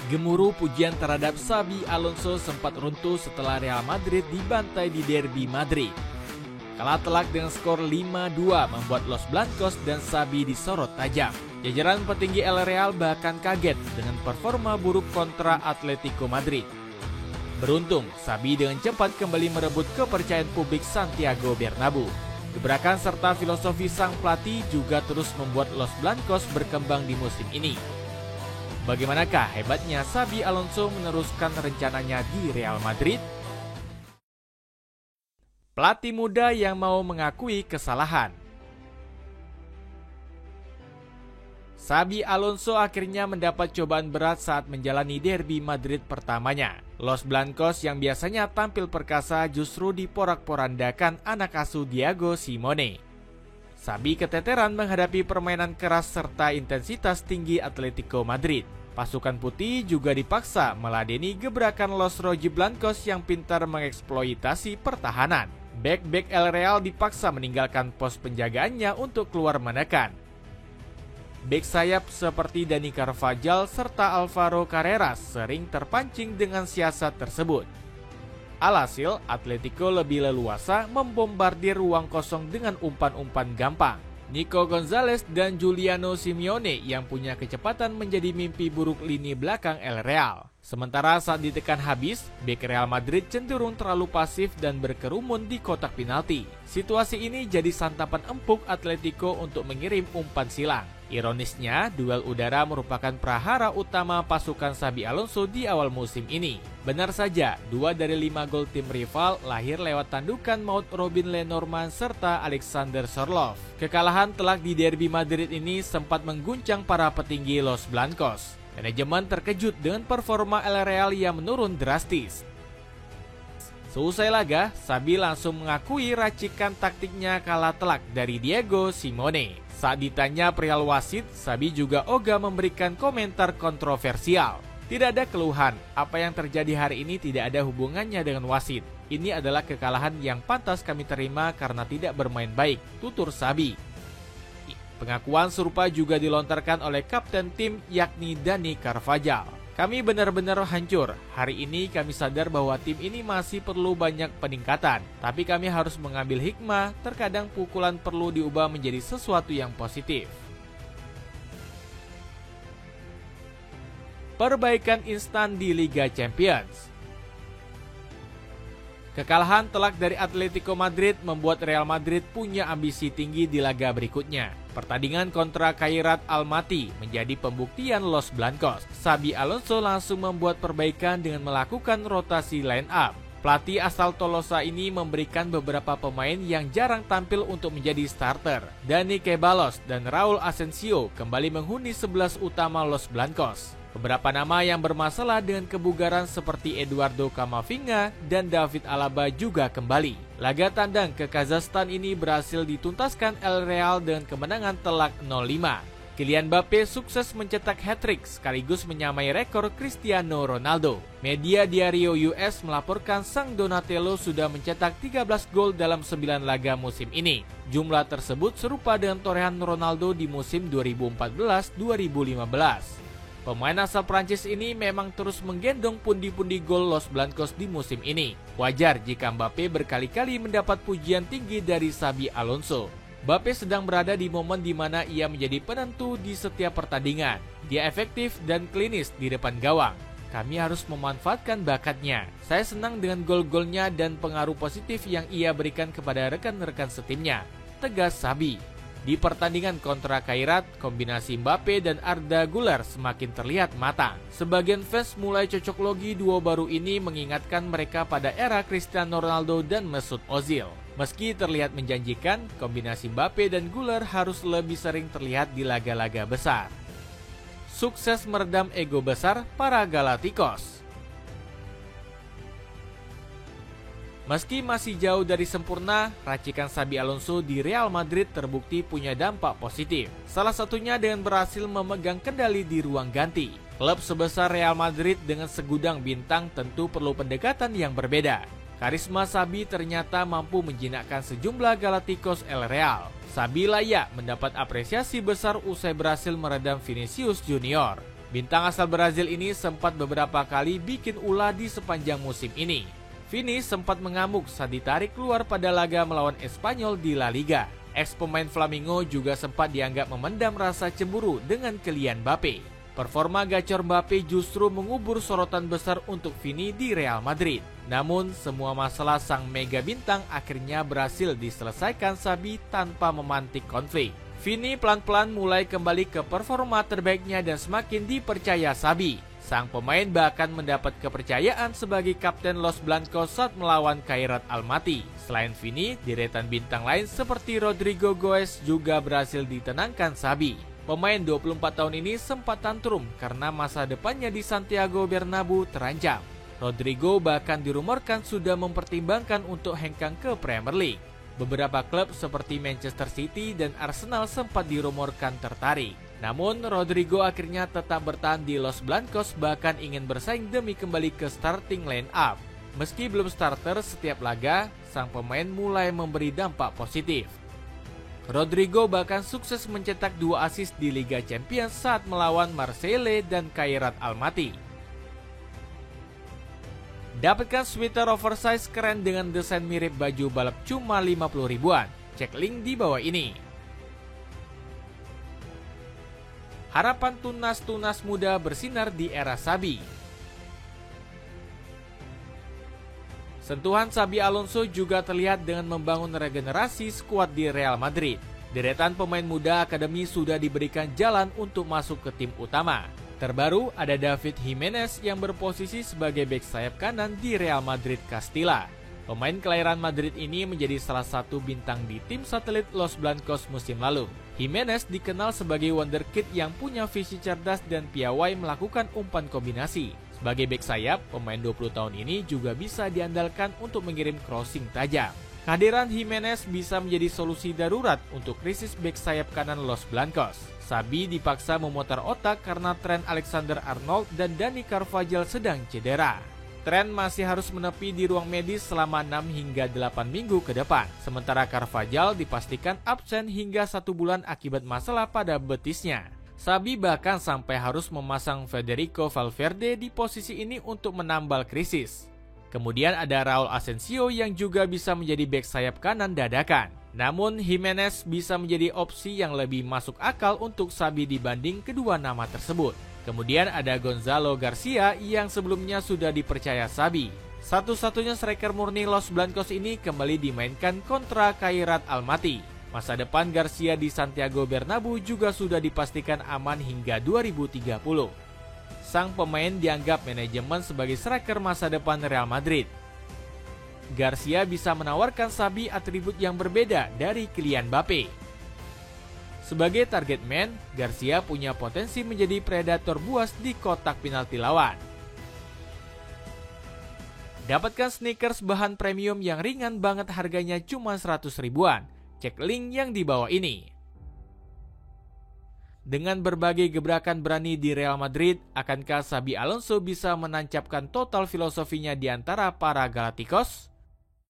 Gemuruh pujian terhadap Xabi Alonso sempat runtuh setelah Real Madrid dibantai di Derby Madrid. Kalah telak dengan skor 5-2 membuat Los Blancos dan Xabi disorot tajam. Jajaran petinggi El Real bahkan kaget dengan performa buruk kontra Atletico Madrid. Beruntung, Xabi dengan cepat kembali merebut kepercayaan publik Santiago Bernabeu. Gebrakan serta filosofi sang pelatih juga terus membuat Los Blancos berkembang di musim ini. Bagaimanakah hebatnya Xabi Alonso meneruskan rencananya di Real Madrid? Pelatih muda yang mau mengakui kesalahan. Xabi Alonso akhirnya mendapat cobaan berat saat menjalani Derby Madrid pertamanya. Los Blancos yang biasanya tampil perkasa justru diporak-porandakan anak asuh Diego Simeone. Xabi keteteran menghadapi permainan keras serta intensitas tinggi Atletico Madrid. Pasukan putih juga dipaksa meladeni gebrakan Los Rojiblancos yang pintar mengeksploitasi pertahanan. Bek-bek El Real dipaksa meninggalkan pos penjagaannya untuk keluar menekan. Bek sayap seperti Dani Carvajal serta Alvaro Carreras sering terpancing dengan siasat tersebut. Alhasil, Atletico lebih leluasa membombardir ruang kosong dengan umpan-umpan gampang. Nico Gonzalez dan Giuliano Simeone yang punya kecepatan menjadi mimpi buruk lini belakang El Real. Sementara saat ditekan habis, bek Real Madrid cenderung terlalu pasif dan berkerumun di kotak penalti. Situasi ini jadi santapan empuk Atletico untuk mengirim umpan silang. Ironisnya, duel udara merupakan prahara utama pasukan Xabi Alonso di awal musim ini. Benar saja, 2 dari 5 gol tim rival lahir lewat tandukan maut Robin Lenormand serta Alexander Sorloth. Kekalahan telak di Derby Madrid ini sempat mengguncang para petinggi Los Blancos. Manajemen terkejut dengan performa El Real yang menurun drastis. Seusai laga, Xabi langsung mengakui racikan taktiknya kalah telak dari Diego Simeone. Saat ditanya perihal wasit, Xabi juga ogah memberikan komentar kontroversial. Tidak ada keluhan, apa yang terjadi hari ini tidak ada hubungannya dengan wasit. Ini adalah kekalahan yang pantas kami terima karena tidak bermain baik, tutur Xabi. Pengakuan serupa juga dilontarkan oleh kapten tim yakni Dani Carvajal. Kami benar-benar hancur. Hari ini kami sadar bahwa tim ini masih perlu banyak peningkatan. Tapi kami harus mengambil hikmah, terkadang pukulan perlu diubah menjadi sesuatu yang positif. Perbaikan instan di Liga Champions. Kekalahan telak dari Atletico Madrid membuat Real Madrid punya ambisi tinggi di laga berikutnya. Pertandingan kontra Khairat Almaty menjadi pembuktian Los Blancos. Xabi Alonso langsung membuat perbaikan dengan melakukan rotasi line up. Pelatih asal Tolosa ini memberikan beberapa pemain yang jarang tampil untuk menjadi starter. Dani Ceballos dan Raul Asensio kembali menghuni 11 utama Los Blancos. Beberapa nama yang bermasalah dengan kebugaran seperti Eduardo Camavinga dan David Alaba juga kembali. Laga tandang ke Kazakhstan ini berhasil dituntaskan El Real dengan kemenangan telak 0-5. Kylian Mbappe sukses mencetak hat-trick sekaligus menyamai rekor Cristiano Ronaldo. Media Diario US melaporkan sang Donatello sudah mencetak 13 gol dalam 9 laga musim ini. Jumlah tersebut serupa dengan torehan Ronaldo di musim 2014-2015. Pemain asal Prancis ini memang terus menggendong pundi-pundi gol Los Blancos di musim ini. Wajar jika Mbappe berkali-kali mendapat pujian tinggi dari Xabi Alonso. Mbappe sedang berada di momen di mana ia menjadi penentu di setiap pertandingan. Dia efektif dan klinis di depan gawang. Kami harus memanfaatkan bakatnya. Saya senang dengan gol-golnya dan pengaruh positif yang ia berikan kepada rekan-rekan setimnya, tegas Xabi. Di pertandingan kontra Khairat, kombinasi Mbappe dan Arda Güler semakin terlihat matang. Sebagian fans mulai cocok logi duo baru ini mengingatkan mereka pada era Cristiano Ronaldo dan Mesut Ozil. Meski terlihat menjanjikan, kombinasi Mbappe dan Güler harus lebih sering terlihat di laga-laga besar. Sukses meredam ego besar para Galacticos. Meski masih jauh dari sempurna, racikan Xabi Alonso di Real Madrid terbukti punya dampak positif. Salah satunya dengan berhasil memegang kendali di ruang ganti. Klub sebesar Real Madrid dengan segudang bintang tentu perlu pendekatan yang berbeda. Karisma Xabi ternyata mampu menjinakkan sejumlah Galacticos El Real. Xabi layak mendapat apresiasi besar usai berhasil meredam Vinicius Junior. Bintang asal Brazil ini sempat beberapa kali bikin ulah di sepanjang musim ini. Vini sempat mengamuk saat ditarik keluar pada laga melawan Espanyol di La Liga. Ex-pemain Flamengo juga sempat dianggap memendam rasa cemburu dengan Kylian Mbappe. Performa gacor Mbappe justru mengubur sorotan besar untuk Vini di Real Madrid. Namun, semua masalah sang mega bintang akhirnya berhasil diselesaikan Xabi tanpa memantik konflik. Vini pelan-pelan mulai kembali ke performa terbaiknya dan semakin dipercaya Xabi. Sang pemain bahkan mendapat kepercayaan sebagai kapten Los Blancos saat melawan Khairat Almaty. Selain Vini, deretan bintang lain seperti Rodrigo Goes juga berhasil ditenangkan Xabi. Pemain 24 tahun ini sempat tantrum karena masa depannya di Santiago Bernabeu terancam. Rodrigo bahkan dirumorkan sudah mempertimbangkan untuk hengkang ke Premier League. Beberapa klub seperti Manchester City dan Arsenal sempat dirumorkan tertarik. Namun, Rodrigo akhirnya tetap bertahan di Los Blancos bahkan ingin bersaing demi kembali ke starting line-up. Meski belum starter setiap laga, sang pemain mulai memberi dampak positif. Rodrigo bahkan sukses mencetak 2 assist di Liga Champions saat melawan Marseille dan Khairat Almaty. Dapatkan sweater oversize keren dengan desain mirip baju balap cuma 50 ribuan. Cek link di bawah ini. Harapan tunas-tunas muda bersinar di era Xabi. Sentuhan Xabi Alonso juga terlihat dengan membangun regenerasi skuad di Real Madrid. Deretan pemain muda akademi sudah diberikan jalan untuk masuk ke tim utama. Terbaru ada David Jimenez yang berposisi sebagai bek sayap kanan di Real Madrid Castilla. Pemain kelahiran Madrid ini menjadi salah satu bintang di tim satelit Los Blancos musim lalu. Jimenez dikenal sebagai wonderkid yang punya visi cerdas dan piawai melakukan umpan kombinasi. Sebagai bek sayap, pemain 20 tahun ini juga bisa diandalkan untuk mengirim crossing tajam. Kehadiran Jimenez bisa menjadi solusi darurat untuk krisis bek sayap kanan Los Blancos. Xabi dipaksa memutar otak karena Trent Alexander-Arnold dan Dani Carvajal sedang cedera. Trent masih harus menepi di ruang medis selama 6 hingga 8 minggu ke depan. Sementara Carvajal dipastikan absen hingga 1 bulan akibat masalah pada betisnya. Xabi bahkan sampai harus memasang Federico Valverde di posisi ini untuk menambal krisis. Kemudian ada Raul Asensio yang juga bisa menjadi bek sayap kanan dadakan. Namun Jimenez bisa menjadi opsi yang lebih masuk akal untuk Xabi dibanding kedua nama tersebut. Kemudian ada Gonzalo Garcia yang sebelumnya sudah dipercaya Xabi. Satu-satunya striker murni Los Blancos ini kembali dimainkan kontra Khairat Almaty. Masa depan Garcia di Santiago Bernabeu juga sudah dipastikan aman hingga 2030. Sang pemain dianggap manajemen sebagai striker masa depan Real Madrid. Garcia bisa menawarkan Xabi atribut yang berbeda dari Kylian Mbappe. Sebagai target man, Garcia punya potensi menjadi predator buas di kotak penalti lawan. Dapatkan sneakers bahan premium yang ringan banget harganya cuma 100 ribuan. Cek link yang di bawah ini. Dengan berbagai gebrakan berani di Real Madrid, akankah Xabi Alonso bisa menancapkan total filosofinya di antara para Galacticos?